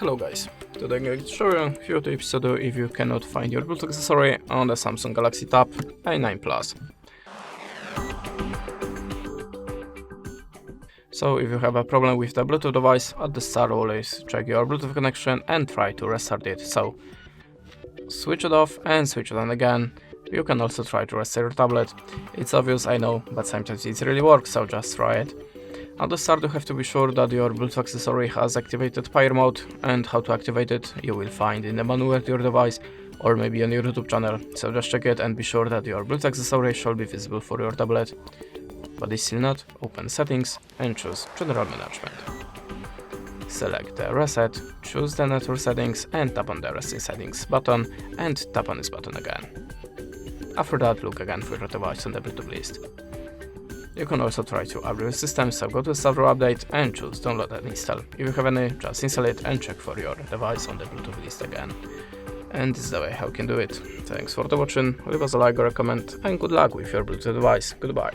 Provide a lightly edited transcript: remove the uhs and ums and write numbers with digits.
Hello guys, today I'm going to show you a few tips to do if you cannot find your Bluetooth accessory on the Samsung Galaxy Tab A9 Plus. So if you have a problem with the Bluetooth device, at the start always check your Bluetooth connection and try to restart it. So switch it off and switch it on again. You can also try to restart your tablet. It's obvious, I know, but sometimes it really works, so just try it. At the start you have to be sure that your Bluetooth accessory has activated pair mode, and how to activate it you will find in the manual to your device or maybe on your YouTube channel, so just check it and be sure that your Bluetooth accessory shall be visible for your tablet. But if still not, open settings and choose general management. Select the reset, choose the network settings and tap on the resting settings button and tap on this button again. After that, look again for your device on the Bluetooth list. You can also try to upgrade your system, so go to software update and choose download and install. If you have any, just install it and check for your device on the Bluetooth list again. And this is the way how you can do it. Thanks for watching, leave us a like or a comment and good luck with your Bluetooth device. Goodbye.